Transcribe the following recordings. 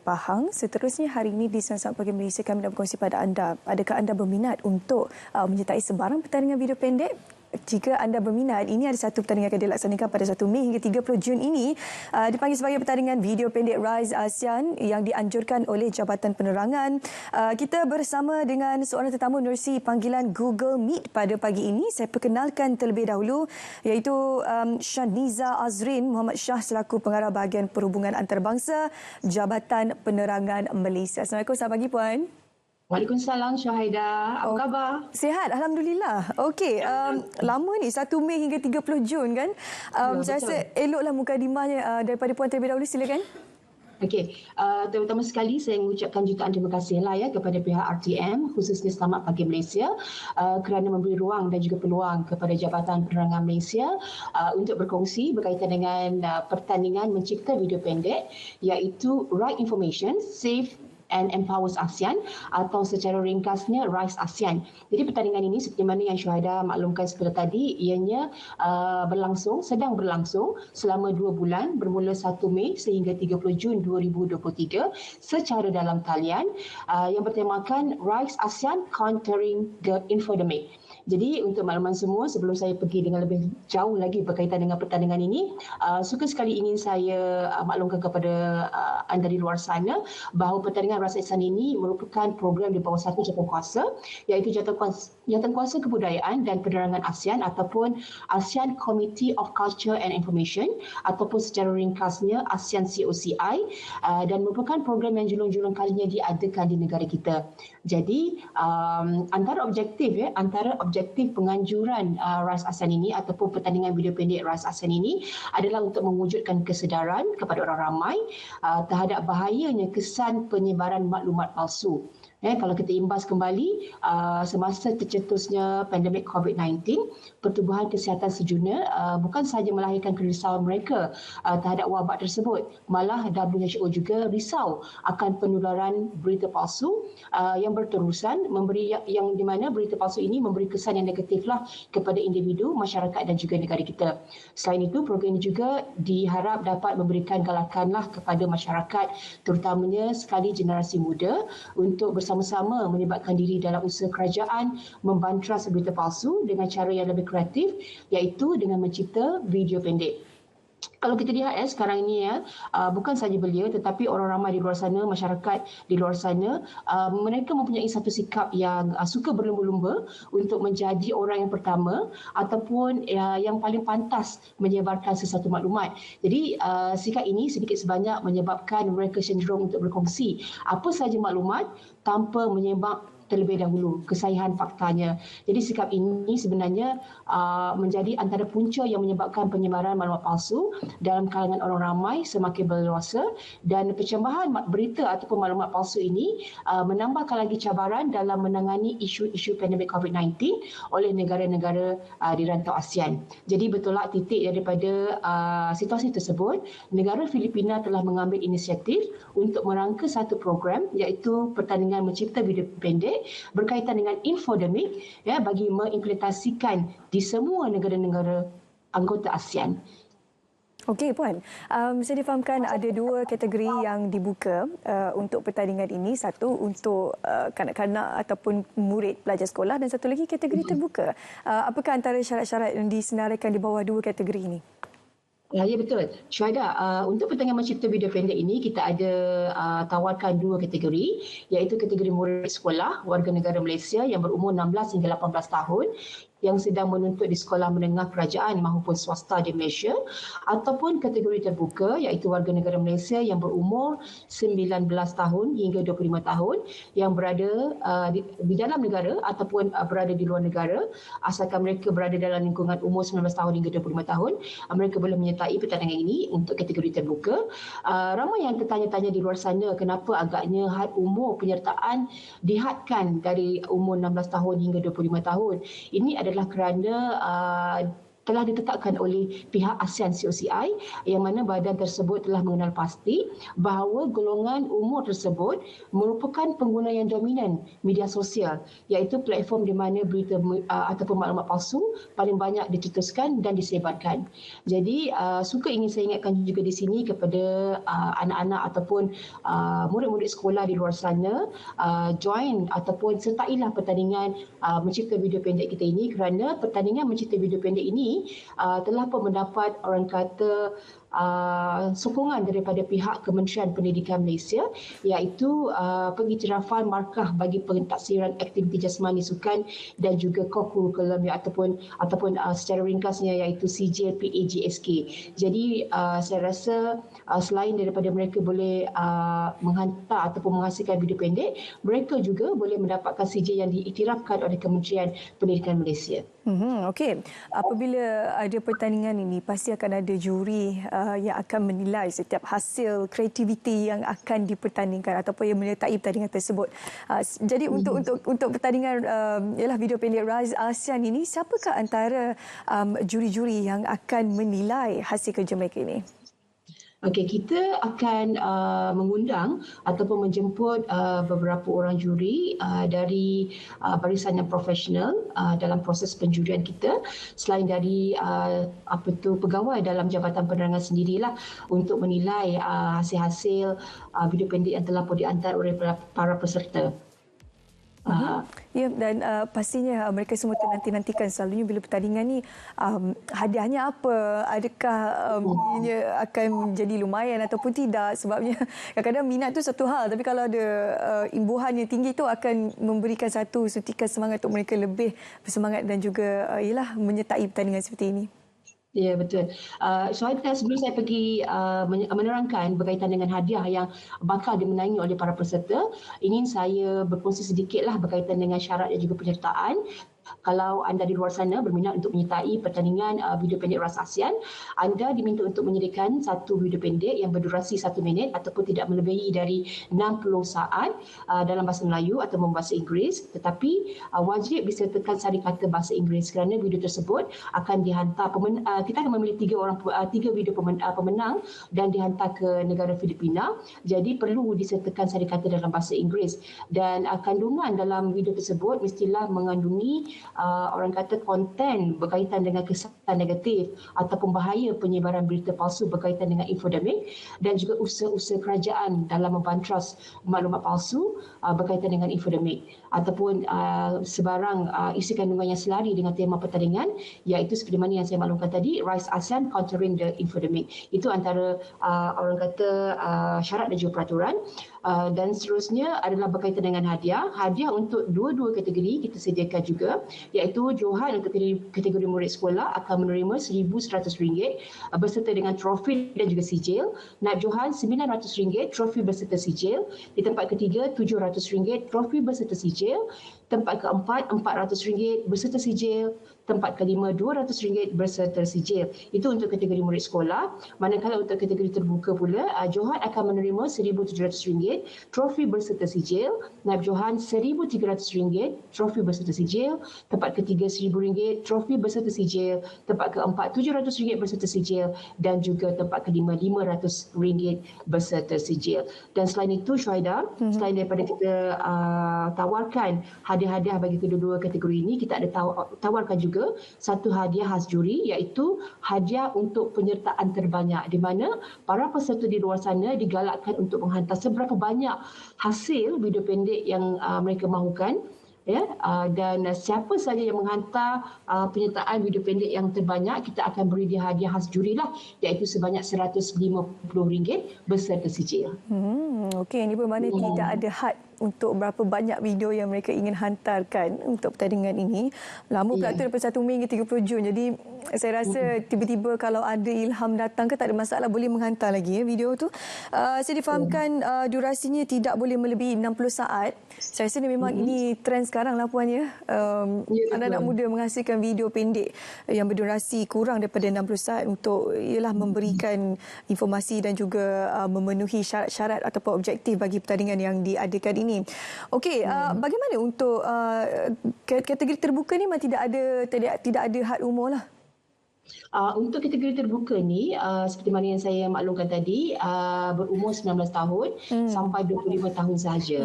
Pahang. Seterusnya hari ini di Sansat Pagi Malaysia kami nak berkongsi pada anda. Adakah anda berminat untuk menyertai sebarang pertandingan video pendek? Jika anda berminat, ini ada satu pertandingan akan dilaksanakan pada 1 Mei hingga 30 Jun ini. Dipanggil sebagai pertandingan video pendek Rise ASEAN yang dianjurkan oleh Jabatan Penerangan. Kita bersama dengan seorang tetamu menerusi panggilan Google Meet pada pagi ini. Saya perkenalkan terlebih dahulu iaitu Shaniza Azrin Muhammad Shah selaku Pengarah Bahagian Perhubungan Antarabangsa Jabatan Penerangan Malaysia. Assalamualaikum, selamat pagi Puan. Waalaikumsalam Syahidah. Apa khabar? Sihat, Alhamdulillah. Okey, lama ni 1 Mei hingga 30 Jun kan. Saya rasa eloklah mukadimahnya daripada Puan terlebih dahulu, silakan. Okey, terutama sekali saya mengucapkan jutaan terima kasih kepada pihak RTM khususnya Selamat Pagi Malaysia kerana memberi ruang dan juga peluang kepada Jabatan Penerangan Malaysia untuk berkongsi berkaitan dengan pertandingan mencipta video pendek iaitu Right Information, Safe and Empowers ASEAN atau secara ringkasnya Rise ASEAN. Jadi pertandingan ini seperti mana yang Syuhada maklumkan sebentar tadi, ianya sedang berlangsung selama 2 bulan bermula 1 Mei sehingga 30 Jun 2023 secara dalam talian yang bertemakan Rise ASEAN Countering the Infodemic. Jadi untuk makluman semua, sebelum saya pergi dengan lebih jauh lagi berkaitan dengan pertandingan ini, suka sekali ingin saya maklumkan kepada anda di luar sana bahawa pertandingan Rise ASEAN ini merupakan program di bawah satu jawatankuasa iaitu Jawatankuasa Kebudayaan dan Penerangan ASEAN ataupun ASEAN Committee of Culture and Information ataupun secara ringkasnya ASEAN COCI dan merupakan program yang julung-julung kalinya diadakan di negara kita. Jadi antara objektif penganjuran Rise ASEAN ini ataupun pertandingan video pendek Rise ASEAN ini adalah untuk mewujudkan kesedaran kepada orang ramai terhadap bahayanya kesan penyebaran maklumat palsu. Kalau kita imbas kembali semasa tercetusnya pandemik COVID-19, Pertubuhan Kesihatan Sedunia bukan sahaja melahirkan kerisauan mereka terhadap wabak tersebut, malah WHO juga risau akan penularan berita palsu yang berterusan yang di mana berita palsu ini memberi kesan yang negatiflah kepada individu, masyarakat dan juga negara kita. Selain itu, program ini juga diharap dapat memberikan galakanlah kepada masyarakat terutamanya sekali generasi muda untuk bersama-sama melibatkan diri dalam usaha kerajaan membantras berita palsu dengan cara yang lebih kreatif iaitu dengan mencipta video pendek. Kalau kita lihat sekarang ini bukan sahaja belia tetapi orang ramai di luar sana, masyarakat di luar sana, mereka mempunyai satu sikap yang suka berlumba-lumba untuk menjadi orang yang pertama ataupun yang paling pantas menyebarkan sesuatu maklumat. Jadi sikap ini sedikit sebanyak menyebabkan mereka cenderung untuk berkongsi apa sahaja maklumat tanpa menyebab terlebih dahulu kesahihan faktanya. Jadi sikap ini sebenarnya menjadi antara punca yang menyebabkan penyebaran maklumat palsu dalam kalangan orang ramai semakin berluasa dan percambahan berita ataupun maklumat palsu ini menambahkan lagi cabaran dalam menangani isu-isu pandemik COVID-19 oleh negara-negara di rantau ASEAN. Jadi bertolak titik daripada situasi tersebut, negara Filipina telah mengambil inisiatif untuk merangka satu program iaitu pertandingan mencipta video pendek berkaitan dengan infodemik bagi mengimplementasikan di semua negara-negara anggota ASEAN. Okey Puan, saya difahamkan ada 2 kategori yang dibuka untuk pertandingan ini. Satu untuk kanak-kanak ataupun murid pelajar sekolah dan satu lagi kategori terbuka. Apakah antara syarat-syarat yang disenaraikan di bawah 2 kategori ini? Ya betul. Syuhada, untuk pertandingan mencipta video pendek ini kita ada tawarkan 2 kategori iaitu kategori murid sekolah warga negara Malaysia yang berumur 16 hingga 18 tahun yang sedang menuntut di sekolah menengah kerajaan maupun swasta di Malaysia ataupun kategori terbuka iaitu warga negara Malaysia yang berumur 19 tahun hingga 25 tahun yang berada di dalam negara ataupun berada di luar negara asalkan mereka berada dalam lingkungan umur 19 tahun hingga 25 tahun mereka boleh menyertai pertandingan ini untuk kategori terbuka. Ramai yang tertanya-tanya di luar sana kenapa agaknya had umur penyertaan dihadkan dari umur 16 tahun hingga 25 tahun. Ini adalah kerana telah ditetapkan oleh pihak ASEAN COCI, yang mana badan tersebut telah mengenal pasti bahawa golongan umur tersebut merupakan pengguna yang dominan media sosial, iaitu platform di mana berita ataupun maklumat palsu paling banyak dicetuskan dan disebarkan. Jadi suka ingin saya ingatkan juga di sini kepada anak-anak ataupun murid-murid sekolah di luar sana, join ataupun sertailah pertandingan mencipta video pendek kita ini, kerana pertandingan mencipta video pendek ini telah pun mendapat orang kata sokongan daripada pihak Kementerian Pendidikan Malaysia, iaitu pengiktirafan markah bagi pentaksiran aktiviti jasmani sukan dan juga kurikulum ataupun secara ringkasnya iaitu sijil PAJSK. Jadi saya rasa selain daripada mereka boleh menghantar ataupun menghasilkan video pendek, mereka juga boleh mendapatkan sijil yang diiktirafkan oleh Kementerian Pendidikan Malaysia. Okey, apabila ada pertandingan ini pasti akan ada juri yang akan menilai setiap hasil kreativiti yang akan dipertandingkan ataupun yang menyertai pertandingan tersebut. Jadi untuk pertandingan ialah video pendek Rise ASEAN ini, siapakah antara juri-juri yang akan menilai hasil kerja mereka ini? Okey, kita akan mengundang ataupun menjemput beberapa orang juri dari barisan yang profesional dalam proses penjurian kita, selain dari pegawai dalam Jabatan Penerangan sendirilah, untuk menilai hasil-hasil video pendek yang telah pun dihantar oleh para peserta. Ya, dan pastinya mereka semua nantikan selalunya bila pertandingan ni hadiahnya apa, adakah ia akan menjadi lumayan ataupun tidak, sebabnya kadang-kadang minat tu satu hal, tapi kalau ada imbuhan yang tinggi tu akan memberikan satu suntikan semangat untuk mereka lebih bersemangat dan juga ialah menyertai pertandingan seperti ini. Ya, betul. Syahida, sebelum saya pergi menerangkan berkaitan dengan hadiah yang bakal dimenangi oleh para peserta, ingin saya berkongsi sedikitlah berkaitan dengan syarat dan juga penyertaan. Kalau anda di luar sana berminat untuk menyertai pertandingan video pendek Rise ASEAN, anda diminta untuk menyediakan satu video pendek yang berdurasi 1 minit ataupun tidak melebihi dari 60 saat dalam bahasa Melayu atau bahasa Inggeris, tetapi wajib disertakan sari kata bahasa Inggeris, kerana video tersebut akan dihantar kita akan memilih 3 video pemenang dan dihantar ke negara Filipina. Jadi perlu disertakan sari kata dalam bahasa Inggeris, dan kandungan dalam video tersebut mestilah mengandungi orang kata konten berkaitan dengan kesan negatif ataupun bahaya penyebaran berita palsu berkaitan dengan infodemik, dan juga usaha-usaha kerajaan dalam membantras maklumat palsu berkaitan dengan infodemik, ataupun sebarang isi kandungan yang selari dengan tema pertandingan, iaitu seperti mana yang saya maklumkan tadi, Rise ASEAN Countering the Infodemic. Itu antara orang kata syarat dan juga peraturan. Dan seterusnya adalah berkaitan dengan hadiah. Hadiah untuk dua-dua kategori kita sediakan juga, iaitu Johan untuk kategori murid sekolah akan menerima RM1,100 berserta dengan trofi dan juga sijil. Naib Johan RM900 trofi berserta sijil. Di tempat ketiga RM700 trofi berserta sijil. Tempat keempat RM400 berserta sijil. Tempat kelima RM200 berserta sijil. Itu untuk kategori murid sekolah. Manakala untuk kategori terbuka pula, Johan akan menerima RM1,700 trofi berserta sijil. Naib Johan RM1,300 trofi berserta sijil. Tempat ketiga RM1,000 trofi berserta sijil. Tempat keempat RM700 berserta sijil, dan juga tempat kelima RM500 berserta sijil. Dan selain itu, Syahida, selain daripada kita tawarkan hadiah-hadiah bagi kedua-dua kategori ini, kita ada tawarkan juga satu hadiah khas juri, iaitu hadiah untuk penyertaan terbanyak, di mana para peserta di luar sana digalakkan untuk menghantar seberapa banyak hasil video pendek yang mereka mahukan. Ya, dan siapa saja yang menghantar penyertaan video pendek yang terbanyak, kita akan beri dia hadiah khas juri lah, iaitu sebanyak RM150 berserta sijil. Okey, ini bermakna tidak ada had untuk berapa banyak video yang mereka ingin hantarkan untuk pertandingan ini. Lama pula tu daripada 1 Mei hingga 30 Jun. Jadi saya rasa tiba-tiba kalau ada ilham datang ke, tak ada masalah, boleh menghantar lagi video tu. Saya difahamkan durasinya tidak boleh melebihi 60 saat. Saya rasa memang ini trend sekarang lah Puan ya. Anak-anak muda menghasilkan video pendek yang berdurasi kurang daripada 60 saat untuk ialah memberikan informasi dan juga memenuhi syarat-syarat ataupun objektif bagi pertandingan yang diadakan ini. Okey, bagaimana untuk kategori terbuka ni memang tidak ada had umur lah? Untuk kategori terbuka ni, seperti mana yang saya maklumkan tadi, berumur 19 tahun sampai 25 tahun sahaja.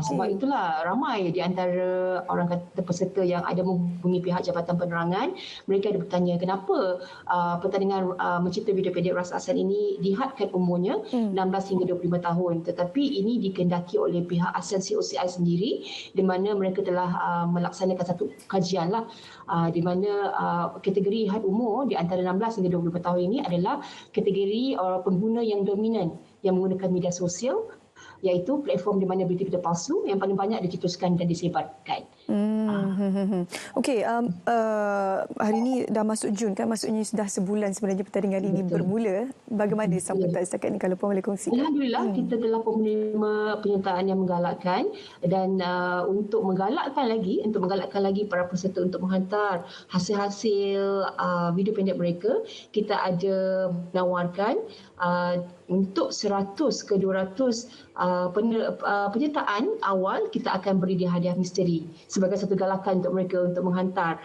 Sebab itulah ramai di antara orang kata peserta yang ada menghubungi pihak Jabatan Penerangan, mereka ada bertanya kenapa pertandingan mencipta video pendek rasasan ini dihadkan umurnya 16 hingga 25 tahun, tetapi ini dikehendaki oleh pihak asal COCI sendiri, di mana mereka telah melaksanakan satu kajian lah, di mana kategori had umur di antara 16 hingga 25 tahun ini adalah kategori pengguna yang dominan yang menggunakan media sosial, iaitu platform di mana berita-berita palsu yang paling banyak dicetuskan dan disebarkan. Okey, hari ini dah masuk Jun kan, maksudnya sudah sebulan sebenarnya pertandingan ini bermula. Bagaimana sambutan setakat ini kalau Puan boleh kongsikan? Alhamdulillah, kita telah menerima penyertaan yang menggalakkan, dan untuk menggalakkan lagi para peserta untuk menghantar hasil-hasil video pendek mereka, kita ada menawarkan untuk 100 ke 200 penyertaan awal, kita akan beri dia hadiah misteri sebagai satu galakan untuk mereka untuk menghantar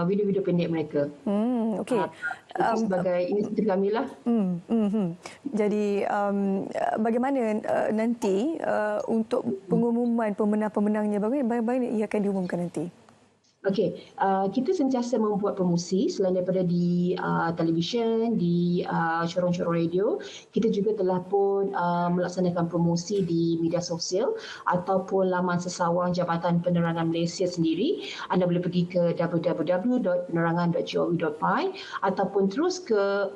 video-video pendek mereka. Okey. Sebagai inisiatif kami lah. Jadi bagaimana nanti untuk pengumuman pemenang-pemenangnya, bagaimana ia akan diumumkan nanti? Okey, kita sentiasa membuat promosi selain daripada di televisyen, di showroom-showroom radio. Kita juga telah pun melaksanakan promosi di media sosial ataupun laman sesawang Jabatan Penerangan Malaysia sendiri. Anda boleh pergi ke www.penerangan.gov.my ataupun terus ke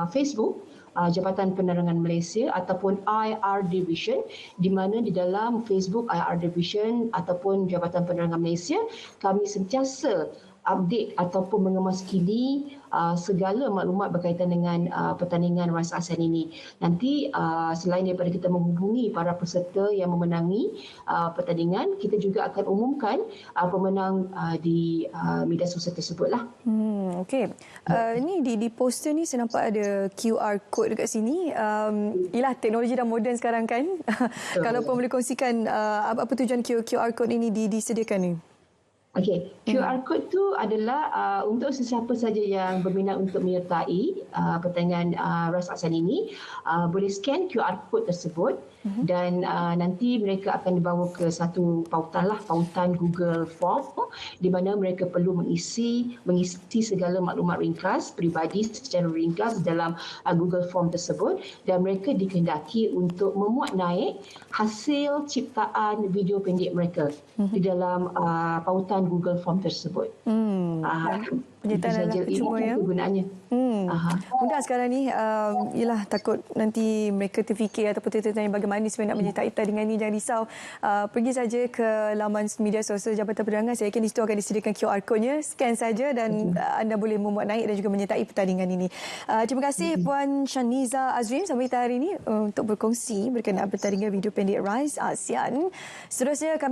Facebook Jabatan Penerangan Malaysia ataupun IR Division, di mana di dalam Facebook IR Division ataupun Jabatan Penerangan Malaysia, kami sentiasa update ataupun mengemaskini segala maklumat berkaitan dengan pertandingan Rise ASEAN ini. Nanti selain daripada kita menghubungi para peserta yang memenangi pertandingan, kita juga akan umumkan pemenang di media sosial tersebutlah. Okey. Ni di poster ni saya nampak ada QR code dekat sini. Yalah, teknologi dah moden sekarang kan. Kalau Puan boleh kongsikan apa tujuan QR code ini disediakan ni? Okey, QR code tu adalah untuk sesiapa saja yang berminat untuk menyertai pertandingan Rise ASEAN ini, boleh scan QR code tersebut dan nanti mereka akan dibawa ke satu pautan Google Form, di mana mereka perlu mengisi segala maklumat ringkas peribadi secara ringkas dalam Google Form tersebut, dan mereka dikehendaki untuk memuat naik hasil ciptaan video pendek mereka di dalam pautan Google Form tersebut. Penyertaan adalah percuma ya. Kegunaannya. Mudah sekarang ni, ialah takut nanti mereka terfikir ataupun tertanya bagaimana sebenarnya nak menyertai pertandingan ni. Jangan risau, pergi saja ke laman media sosial Jabatan Penerangan. Saya yakin di situ akan disediakan QR code-nya, scan saja dan anda boleh memuat naik dan juga menyertai pertandingan ini. Terima kasih Puan Shaniza Azrim sampai hari ini untuk berkongsi berkenaan pertandingan video pendek Rise ASEAN. Seterusnya kami